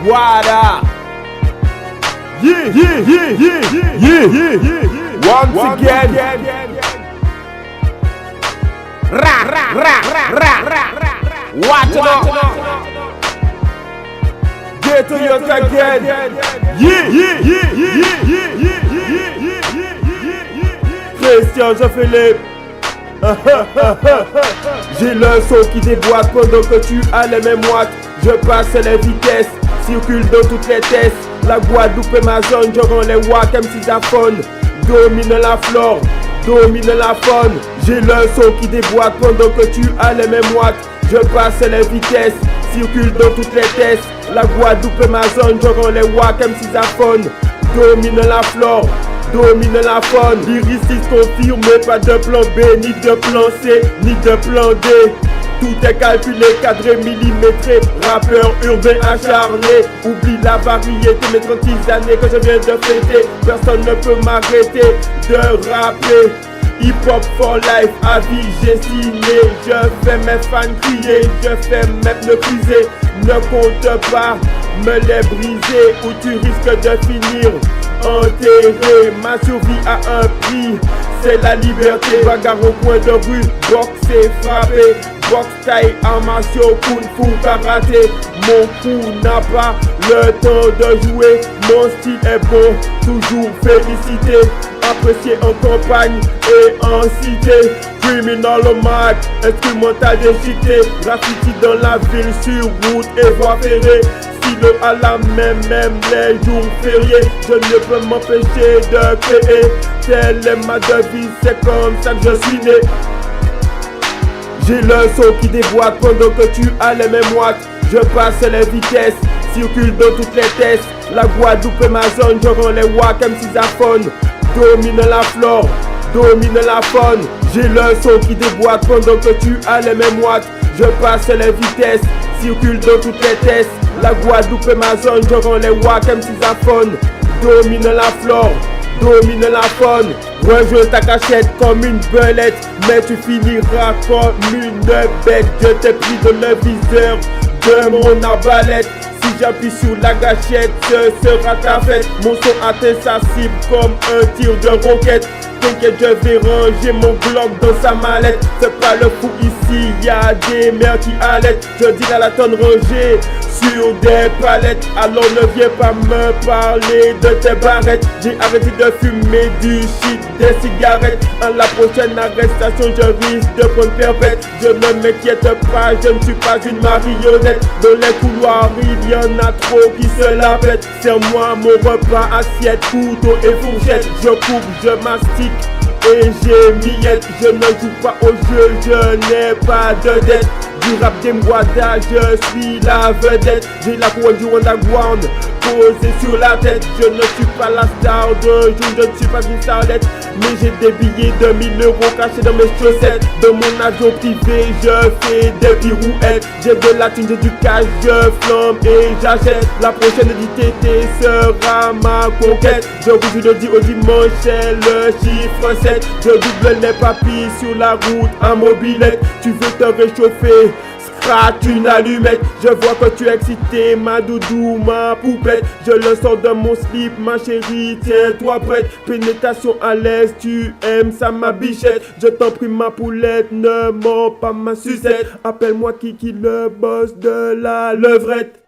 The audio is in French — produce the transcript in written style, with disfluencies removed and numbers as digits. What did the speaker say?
Voilà. Yeah, yeah, yeah, yeah, yeah, yeah, yeah. Once again. Ra, ra, ra, ra, ra, ra. Watch it out. Get to your again. Yeah, yeah, yeah, yeah, yeah, yeah, yeah. Christian Jean-Philippe. J'ai le son qui déboîte pendant que tu as les mêmes watts. Je passe les vitesses, circule dans toutes les tests. La Guadeloupe est ma zone, je rends les watts comme sisaphone. Domine la flore, domine la faune. J'ai le son qui déboîte pendant que tu as les mêmes watts. Je passe les vitesses, circule dans toutes les tests. La Guadeloupe est ma zone, je rends les watts comme sisaphone. Domine la flore, domine la faune. Lyriciste confirmé, pas de plan B, ni de plan C, ni de plan D. Tout est calculé, cadré, millimétré. Rappeur urbain acharné. Oublie la variété, mes 36 années que je viens de fêter. Personne ne peut m'arrêter de rapper. Hip hop for life, à vie j'ai signé. Je fais mes fans crier, je fais mes pneus criser. Ne compte pas me les briser ou tu risques de finir enterré. Ma survie a un prix, c'est la liberté. Bagarre au coin de rue, boxer, frapper. Boxe, taille, arts martiaux, kung fu, karaté. Mon coup n'a pas le temps de jouer. Mon style est bon, toujours félicité. Apprécié en campagne et en cité. Criminal au mag, instrumental déchiqueté. Graffiti dans la ville, sur route et voie ferrée. Stylo à la même les jours fériés. Je ne peux m'empêcher de créer. Telle est ma devise, c'est comme ça que je suis né. J'ai le son qui déboîte pendant que tu as les mêmes watts. Je passe les vitesses, circule dans toutes les tests. La Guadeloupe est ma zone, je rends les watts comme sisaphone. Domine la flore, domine la faune. J'ai le son qui déboîte pendant que tu as les mêmes watts. Je passe les vitesses, circule dans toutes les tests. La Guadeloupe est ma zone, je rends les watts comme sisaphone. Domine la flore, domine la faune. Rejoins ta cachette comme une belette, mais tu finiras comme une bête. Je t'ai pris dans le viseur de mon arbalète. Si j'appuie sur la gâchette, ce sera ta fête. Mon son atteint sa cible comme un tir de roquette. T'inquiète, je vais ranger mon Glock dans sa mallette. C'est pas le fou ici, y'a des mères qui allaitent. Je dis à la tonne rangée sur des palettes. Alors ne viens pas me parler de tes barrettes. J'ai arrêté de fumer du shit, des cigarettes. À la prochaine arrestation, je risque de prendre perpète. Je ne m'inquiète pas, je ne suis pas une marionnette. Dans les couloirs, il y en a trop qui se la pètent. Serre-moi mon repas, assiette, couteau et fourchette. Je coupe, je mastique et j'ai miette. Je ne joue pas au jeu, je n'ai pas de dette. Du rap game Wada, je suis la vedette. J'ai la couronne du underground posée sur la tête. Je ne suis pas la star de jour, je ne suis pas une starlette. Mais j'ai des billets de 1000 € cachés dans mes chaussettes. Dans mon avion privé, je fais des pirouettes. J'ai de la thune, j'ai du cash, je flambe et j'achète. La prochaine DTT sera ma conquête. Je vous le dis au dimanche, c'est le chiffre 7. Je double les papilles sur la route en mobilette. Tu veux te réchauffer? Scratch une allumette. Je vois que tu es excité, ma doudou, ma poupette. Je le sors de mon slip, ma chérie, tiens-toi prête. Pénétration à l'aise, tu aimes ça ma bichette. Je t'en prie ma poulette, ne mords pas ma sucette. Appelle-moi Kiki le boss de la levrette.